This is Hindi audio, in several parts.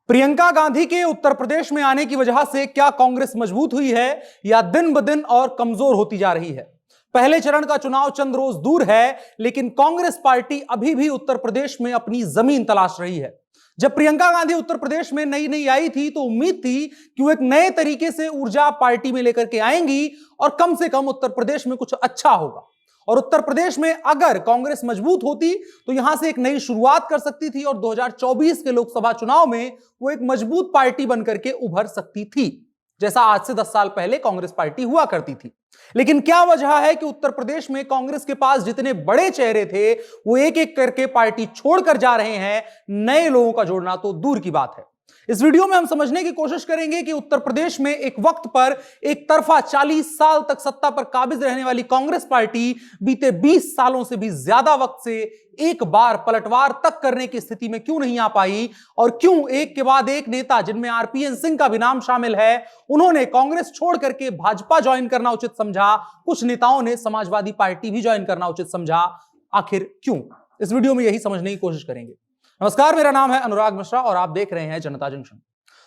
प्रियंका गांधी के उत्तर प्रदेश में आने की वजह से क्या कांग्रेस मजबूत हुई है या दिन ब दिन और कमजोर होती जा रही है? पहले चरण का चुनाव चंद रोज दूर है, लेकिन कांग्रेस पार्टी अभी भी उत्तर प्रदेश में अपनी जमीन तलाश रही है। जब प्रियंका गांधी उत्तर प्रदेश में नई नई आई थी तो उम्मीद थी कि वो एक नए तरीके से ऊर्जा पार्टी में लेकर के आएंगी और कम से कम उत्तर प्रदेश में कुछ अच्छा होगा। और उत्तर प्रदेश में अगर कांग्रेस मजबूत होती तो यहां से एक नई शुरुआत कर सकती थी और 2024 के लोकसभा चुनाव में वो एक मजबूत पार्टी बनकर के उभर सकती थी, जैसा आज से 10 साल पहले कांग्रेस पार्टी हुआ करती थी। लेकिन क्या वजह है कि उत्तर प्रदेश में कांग्रेस के पास जितने बड़े चेहरे थे वो एक एक करके पार्टी छोड़कर जा रहे हैं? नए लोगों का जोड़ना तो दूर की बात है। इस वीडियो में हम समझने की कोशिश करेंगे कि उत्तर प्रदेश में एक वक्त पर एक तरफा 40 साल तक सत्ता पर काबिज रहने वाली कांग्रेस पार्टी बीते 20 सालों से भी ज्यादा वक्त से एक बार पलटवार तक करने की स्थिति में क्यों नहीं आ पाई, और क्यों एक के बाद एक नेता, जिनमें आरपीएन सिंह का भी नाम शामिल है, उन्होंने कांग्रेस छोड़ करके भाजपा ज्वाइन करना उचित समझा। कुछ नेताओं ने समाजवादी पार्टी भी ज्वाइन करना उचित समझा। आखिर क्यों? इस वीडियो में यही समझने की कोशिश करेंगे। नमस्कार, मेरा नाम है अनुराग मिश्रा और आप देख रहे हैं जनता जंक्शन।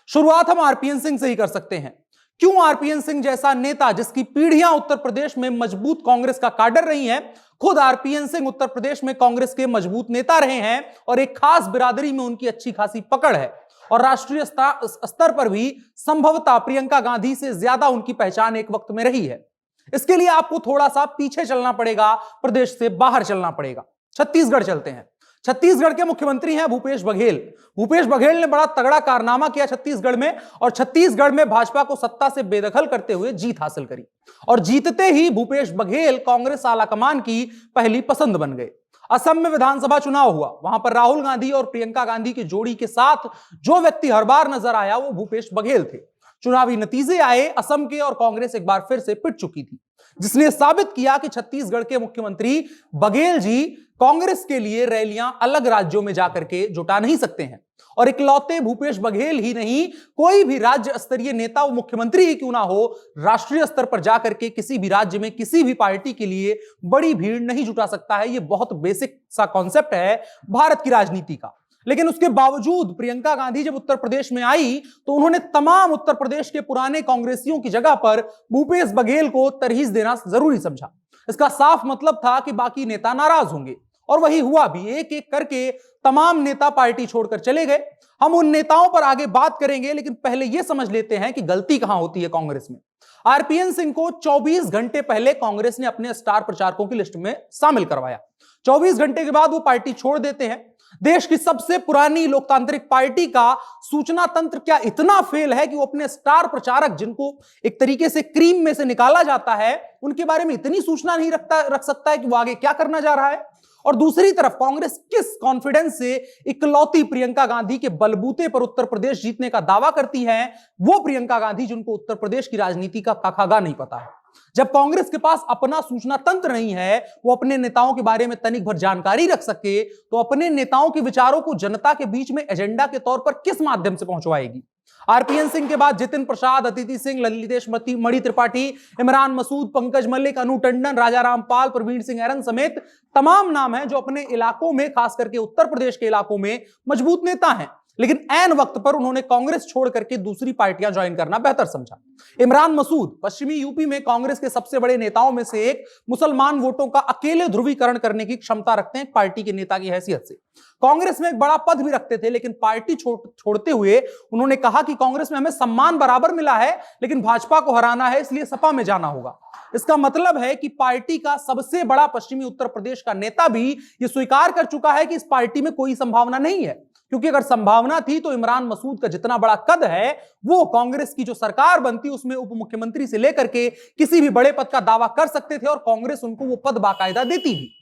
शुरुआत हम आरपीएन सिंह से ही कर सकते हैं। क्यों आरपीएन सिंह जैसा नेता, जिसकी पीढ़ियां उत्तर प्रदेश में मजबूत कांग्रेस का काडर रही हैं, खुद आरपीएन सिंह उत्तर प्रदेश में कांग्रेस के मजबूत नेता रहे हैं और एक खास बिरादरी में उनकी अच्छी खासी पकड़ है और राष्ट्रीय स्तर पर भी संभवतः प्रियंका गांधी से ज्यादा उनकी पहचान एक वक्त में रही है। इसके लिए आपको थोड़ा सा पीछे चलना पड़ेगा, प्रदेश से बाहर चलना पड़ेगा। छत्तीसगढ़ चलते हैं। छत्तीसगढ़ के मुख्यमंत्री हैं भूपेश बघेल। भूपेश बघेल ने बड़ा तगड़ा कारनामा किया छत्तीसगढ़ में और छत्तीसगढ़ में भाजपा को सत्ता से बेदखल करते हुए जीत हासिल करी और जीतते ही भूपेश बघेल कांग्रेस आलाकमान की पहली पसंद बन गए। असम में विधानसभा चुनाव हुआ, वहां पर राहुल गांधी और प्रियंका गांधी की जोड़ी के साथ जो व्यक्ति हर बार नजर आया वो भूपेश बघेल थे। चुनावी नतीजे आए असम के और कांग्रेस एक बार फिर से पिट चुकी थी, जिसने साबित किया कि छत्तीसगढ़ के मुख्यमंत्री बघेल जी कांग्रेस के लिए रैलियां अलग राज्यों में जाकर के जुटा नहीं सकते हैं। और इकलौते भूपेश बघेल ही नहीं, कोई भी राज्य स्तरीय नेता, वो मुख्यमंत्री ही क्यों ना हो, राष्ट्रीय स्तर पर जाकर के किसी भी राज्य में किसी भी पार्टी के लिए बड़ी भीड़ नहीं जुटा सकता है। यह बहुत बेसिक सा कॉन्सेप्ट है भारत की राजनीति का। लेकिन उसके बावजूद प्रियंका गांधी जब उत्तर प्रदेश में आई तो उन्होंने तमाम उत्तर प्रदेश के पुराने कांग्रेसियों की जगह पर भूपेश बघेल को तरहीज देना जरूरी समझा। इसका साफ मतलब था कि बाकी नेता नाराज होंगे और वही हुआ भी। एक एक करके तमाम नेता पार्टी छोड़कर चले गए। हम उन नेताओं पर आगे बात करेंगे, लेकिन पहले यह समझ लेते हैं कि गलती कहां होती है कांग्रेस में। आरपीएन सिंह को 24 घंटे पहले कांग्रेस ने अपने स्टार प्रचारकों की लिस्ट में शामिल करवाया। 24 घंटे के बाद वो पार्टी छोड़ देते हैं। देश की सबसे पुरानी लोकतांत्रिक पार्टी का सूचना तंत्र क्या इतना फेल है कि वो अपने स्टार प्रचारक, जिनको एक तरीके से क्रीम में से निकाला जाता है, उनके बारे में इतनी सूचना नहीं रख सकता है कि वो आगे क्या करना जा रहा है? और दूसरी तरफ कांग्रेस किस कॉन्फिडेंस से इकलौती प्रियंका गांधी के बलबूते पर उत्तर प्रदेश जीतने का दावा करती है, वो प्रियंका गांधी जिनको उत्तर प्रदेश की राजनीति का काखागा नहीं पता है। जब कांग्रेस के पास अपना सूचना तंत्र नहीं है, वो अपने नेताओं के बारे में तनिक भर जानकारी रख सके, तो अपने नेताओं के विचारों को जनता के बीच में एजेंडा के तौर पर किस माध्यम से पहुंचवाएगी? आरपीएन सिंह के बाद जितिन प्रसाद, अदिति सिंह, ललितेश मणि त्रिपाठी, इमरान मसूद, पंकज मल्लिक, अनु टंडन, राजा रामपाल, प्रवीण सिंह ऐरन समेत तमाम नाम हैं जो अपने इलाकों में, खास करके उत्तर प्रदेश के इलाकों में मजबूत नेता हैं। लेकिन ऐन वक्त पर उन्होंने कांग्रेस छोड़ करके दूसरी पार्टियां ज्वाइन करना बेहतर समझा। इमरान मसूद पश्चिमी यूपी में कांग्रेस के सबसे बड़े नेताओं में से एक, मुसलमान वोटों का अकेले ध्रुवीकरण करने की क्षमता रखते हैं पार्टी के नेता की हैसियत से। कांग्रेस में एक बड़ा पद भी रखते थे, लेकिन पार्टी छोड़ते हुए उन्होंने कहा कि कांग्रेस में हमें सम्मान बराबर मिला है, लेकिन भाजपा को हराना है, इसलिए सपा में जाना होगा। इसका मतलब है कि पार्टी का सबसे बड़ा पश्चिमी उत्तर प्रदेश का नेता भी यह स्वीकार कर चुका है कि इस पार्टी में कोई संभावना नहीं है, क्योंकि अगर संभावना थी तो इमरान मसूद का जितना बड़ा कद है वो कांग्रेस की जो सरकार बनती उसमें उप मुख्यमंत्री से लेकर के किसी भी बड़े पद का दावा कर सकते थे और कांग्रेस उनको वो पद बाकायदा देती भी।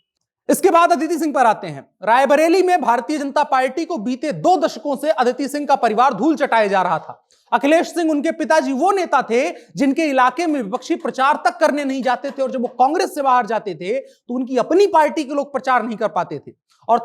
इसके बाद अदिति सिंह पर आते हैं। रायबरेली में भारतीय जनता पार्टी को बीते 2 दशकों से अदिति सिंह का परिवार धूल चटाए जा रहा था। अखिलेश सिंह, उनके पिताजी, वो नेता थे जिनके इलाके में विपक्षी प्रचार तक करने नहीं जाते थे और जब वो कांग्रेस से बाहर जाते थे तो उनकी अपनी पार्टी के लोग प्रचार नहीं कर पाते थे। और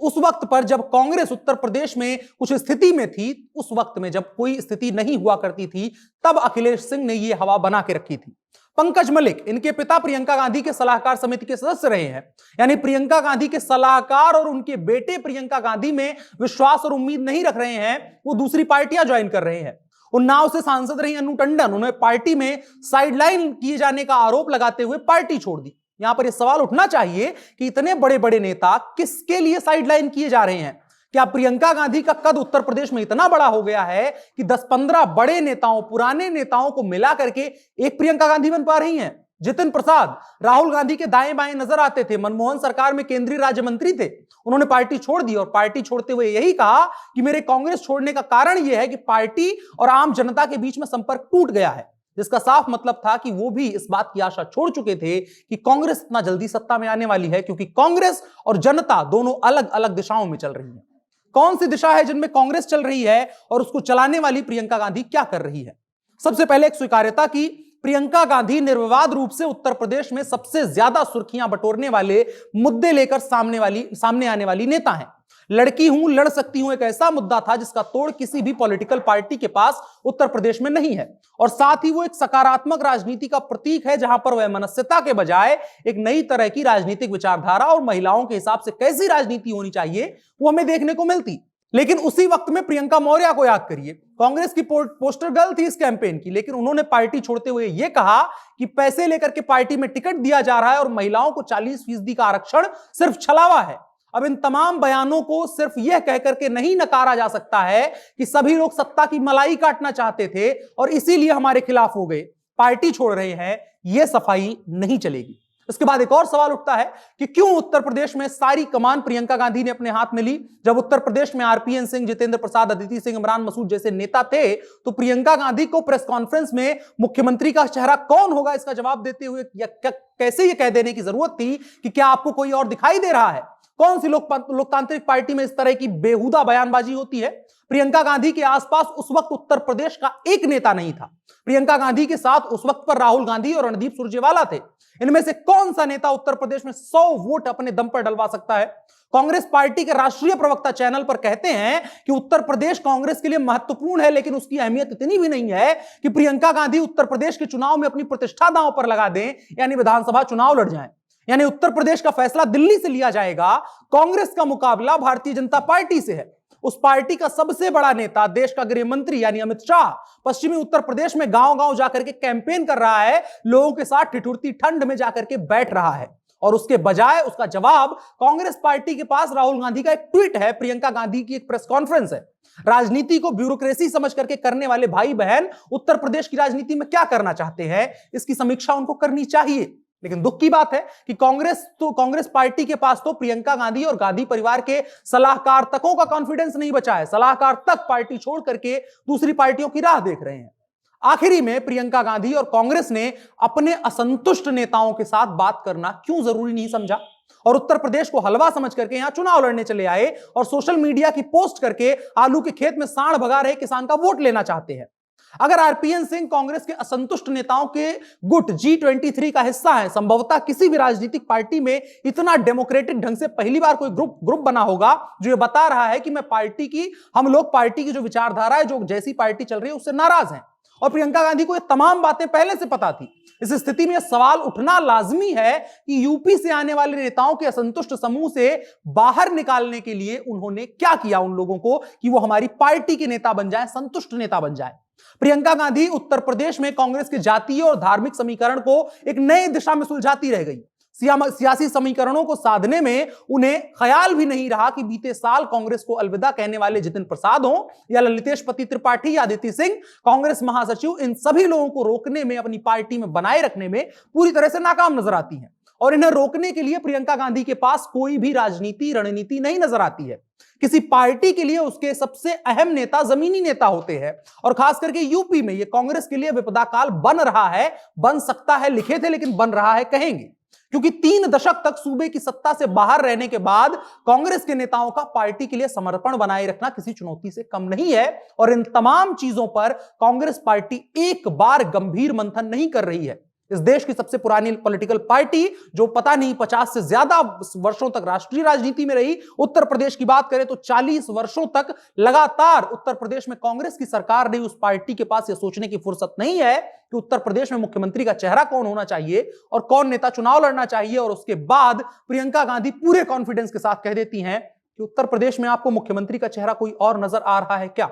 उस वक्त पर जब कांग्रेस उत्तर प्रदेश में कुछ स्थिति में थी, उस वक्त में जब कोई स्थिति नहीं हुआ करती थी, तब अखिलेश सिंह ने ये हवा बना के रखी थी। पंकज मलिक इनके पिता प्रियंका गांधी के सलाहकार समिति के सदस्य रहे हैं। यानी प्रियंका गांधी के सलाहकार और उनके बेटे प्रियंका गांधी में विश्वास और उम्मीद नहीं रख रहे हैं, वो दूसरी पार्टियां ज्वाइन कर रहे हैं। उन्नाव से सांसद रही अनु टंडन, उन्हें पार्टी में साइडलाइन किए जाने का आरोप लगाते हुए पार्टी छोड़ दी। यहां पर यह सवाल उठना चाहिए कि इतने बड़े बड़े नेता किसके लिए साइडलाइन किए जा रहे हैं? क्या प्रियंका गांधी का कद उत्तर प्रदेश में इतना बड़ा हो गया है कि 10-15 बड़े नेताओं, पुराने नेताओं को मिला करके एक प्रियंका गांधी बन पा रही हैं? जितिन प्रसाद राहुल गांधी के दाएं बाएं नजर आते थे, मनमोहन सरकार में केंद्रीय राज्य मंत्री थे, उन्होंने पार्टी छोड़ दी और पार्टी छोड़ते हुए यही कहा कि मेरे कांग्रेस छोड़ने का कारण यह है कि पार्टी और आम जनता के बीच में संपर्क टूट गया है, जिसका साफ मतलब था कि वो भी इस बात की आशा छोड़ चुके थे कि कांग्रेस इतना जल्दी सत्ता में आने वाली है, क्योंकि कांग्रेस और जनता दोनों अलग अलग दिशाओं में चल रही है। कौन सी दिशा है जिनमें कांग्रेस चल रही है और उसको चलाने वाली प्रियंका गांधी क्या कर रही है? सबसे पहले एक स्वीकार्यता की, प्रियंका गांधी निर्विवाद रूप से उत्तर प्रदेश में सबसे ज्यादा सुर्खियां बटोरने वाले मुद्दे लेकर सामने आने वाली नेता हैं। लड़की हूं, लड़ सकती हूं, एक ऐसा मुद्दा था जिसका तोड़ किसी भी पॉलिटिकल पार्टी के पास उत्तर प्रदेश में नहीं है। और साथ ही वो एक सकारात्मक राजनीति का प्रतीक है, जहां पर वह मनस्यता के बजाय एक नई तरह की राजनीतिक विचारधारा और महिलाओं के हिसाब से कैसी राजनीति होनी चाहिए वो हमें देखने को मिलती। लेकिन उसी वक्त में प्रियंका मौर्य को याद करिए, कांग्रेस की पोस्टर गर्ल थी इस कैंपेन की, लेकिन उन्होंने पार्टी छोड़ते हुए यह कहा कि पैसे लेकर के पार्टी में टिकट दिया जा रहा है और महिलाओं को 40% का आरक्षण सिर्फ छलावा है। अब इन तमाम बयानों को सिर्फ यह कहकर के नहीं नकारा जा सकता है कि सभी लोग सत्ता की मलाई काटना चाहते थे और इसीलिए हमारे खिलाफ हो गए, पार्टी छोड़ रहे हैं, यह सफाई नहीं चलेगी। इसके बाद एक और सवाल उठता है कि क्यों उत्तर प्रदेश में सारी कमान प्रियंका गांधी ने अपने हाथ में ली? जब उत्तर प्रदेश में आरपीएन सिंह, जितेंद्र प्रसाद, अदिति सिंह, इमरान मसूद जैसे नेता थे, तो प्रियंका गांधी को प्रेस कॉन्फ्रेंस में मुख्यमंत्री का चेहरा कौन होगा इसका जवाब देते हुए कैसे यह कह देने की जरूरत थी कि क्या आपको कोई और दिखाई दे रहा है? कौन सी लोकतांत्रिक पार्टी में इस तरह की बेहुदा बयानबाजी होती है? प्रियंका गांधी के आसपास उस वक्त उत्तर प्रदेश का एक नेता नहीं था। प्रियंका गांधी के साथ उस वक्त पर राहुल गांधी और रणदीप सुरजेवाला थे। इनमें से कौन सा नेता उत्तर प्रदेश में 100 वोट अपने दम पर डलवा सकता है? कांग्रेस पार्टी के राष्ट्रीय प्रवक्ता चैनल पर कहते हैं कि उत्तर प्रदेश कांग्रेस के लिए महत्वपूर्ण है, लेकिन उसकी अहमियत इतनी भी नहीं है कि प्रियंका गांधी उत्तर प्रदेश के चुनाव में अपनी प्रतिष्ठा दांव पर लगा दें, यानी विधानसभा चुनाव लड़ जाएं। यानी उत्तर प्रदेश का फैसला दिल्ली से लिया जाएगा। कांग्रेस का मुकाबला भारतीय जनता पार्टी से है। उस पार्टी का सबसे बड़ा नेता, देश का गृह मंत्री यानी अमित शाह, पश्चिमी उत्तर प्रदेश में गांव-गांव जाकर के कैंपेन कर रहा है, लोगों के साथ ठिठुरती ठंड में जाकर के बैठ रहा है। और उसके बजाय उसका जवाब कांग्रेस पार्टी के पास राहुल गांधी का एक ट्वीट है, प्रियंका गांधी की एक प्रेस कॉन्फ्रेंस है। राजनीति को ब्यूरोक्रेसी समझ करके करने वाले भाई बहन उत्तर प्रदेश की राजनीति में क्या करना चाहते हैं, इसकी समीक्षा उनको करनी चाहिए। लेकिन दुख की बात है कि कांग्रेस पार्टी के पास तो प्रियंका गांधी और गांधी परिवार के सलाहकार तकों का कॉन्फिडेंस नहीं बचा है। सलाहकार तक पार्टी छोड़ करके दूसरी पार्टियों की राह देख रहे हैं। आखिरी में प्रियंका गांधी और कांग्रेस ने अपने असंतुष्ट नेताओं के साथ बात करना क्यों जरूरी नहीं समझा और उत्तर प्रदेश को हलवा समझ करके यहां चुनाव लड़ने चले आए और सोशल मीडिया की पोस्ट करके आलू के खेत में सांड भगा रहे किसान का वोट लेना चाहते हैं। अगर आरपीएन सिंह कांग्रेस के असंतुष्ट नेताओं के गुट G23 का हिस्सा है, संभवतः किसी भी राजनीतिक पार्टी में इतना डेमोक्रेटिक ढंग से पहली बार कोई ग्रुप बना होगा जो ये बता रहा है कि हम लोग पार्टी की जो विचारधारा है, जो जैसी पार्टी चल रही है उससे नाराज हैं। और प्रियंका गांधी को ये तमाम बातें पहले से पता थी। इस स्थिति में सवाल उठना लाजमी है कि यूपी से आने वाले नेताओं के असंतुष्ट समूह से बाहर निकालने के लिए उन्होंने क्या किया उन लोगों को कि वो हमारी पार्टी के नेता बन जाए, संतुष्ट नेता बन जाए। प्रियंका गांधी उत्तर प्रदेश में कांग्रेस के जातीय और धार्मिक समीकरण को एक नई दिशा में सुलझाती रह गई। सियासी समीकरणों को साधने में उन्हें ख्याल भी नहीं रहा कि बीते साल कांग्रेस को अलविदा कहने वाले जितिन प्रसाद हो या ललितेश पति त्रिपाठी या अदिति सिंह, कांग्रेस महासचिव, इन सभी लोगों को रोकने में, अपनी पार्टी में बनाए रखने में पूरी तरह से नाकाम नजर आती हैं। और इन्हें रोकने के लिए प्रियंका गांधी के पास कोई भी रणनीति नहीं नजर आती है। किसी पार्टी के लिए उसके सबसे अहम नेता जमीनी नेता होते हैं और खास करके यूपी में यह कांग्रेस के लिए विपदा काल बन रहा है, बन सकता है लिखे थे लेकिन बन रहा है कहेंगे, क्योंकि 3 दशक तक सूबे की सत्ता से बाहर रहने के बाद कांग्रेस के नेताओं का पार्टी के लिए समर्पण बनाए रखना किसी चुनौती से कम नहीं है। और इन तमाम चीजों पर कांग्रेस पार्टी एक बार गंभीर मंथन नहीं कर रही है। इस देश की सबसे पुरानी पॉलिटिकल पार्टी जो पता नहीं 50 से ज्यादा वर्षों तक राष्ट्रीय राजनीति में रही, उत्तर प्रदेश की बात करें तो 40 वर्षों तक लगातार उत्तर प्रदेश में कांग्रेस की सरकार रही। उस पार्टी के पास यह सोचने की फुर्सत नहीं है कि उत्तर प्रदेश में मुख्यमंत्री का चेहरा कौन होना चाहिए और कौन नेता चुनाव लड़ना चाहिए। और उसके बाद प्रियंका गांधी पूरे कॉन्फिडेंस के साथ कह देती हैं कि उत्तर प्रदेश में आपको मुख्यमंत्री का चेहरा कोई और नजर आ रहा है क्या?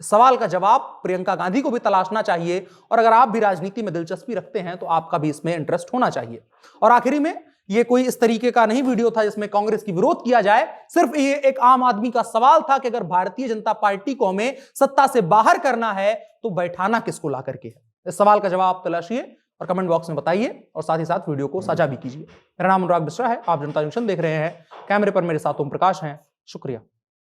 सवाल का जवाब प्रियंका गांधी को भी तलाशना चाहिए और अगर आप भी राजनीति में दिलचस्पी रखते हैं तो आपका भी इसमें इंटरेस्ट होना चाहिए। और आखिरी में, ये कोई इस तरीके का नहीं वीडियो था जिसमें कांग्रेस की विरोध किया जाए, सिर्फ ये एक आम आदमी का सवाल था कि अगर भारतीय जनता पार्टी को हमें सत्ता से बाहर करना है तो बैठाना किसको ला करके है? इस सवाल का जवाब तलाशिए और कमेंट बॉक्स में बताइए और साथ ही साथ वीडियो को साझा भी कीजिए। मेरा नाम अनुराग मिश्रा है, आप जनता जंक्शन देख रहे हैं। कैमरे पर मेरे साथ ओम प्रकाश हैं। शुक्रिया।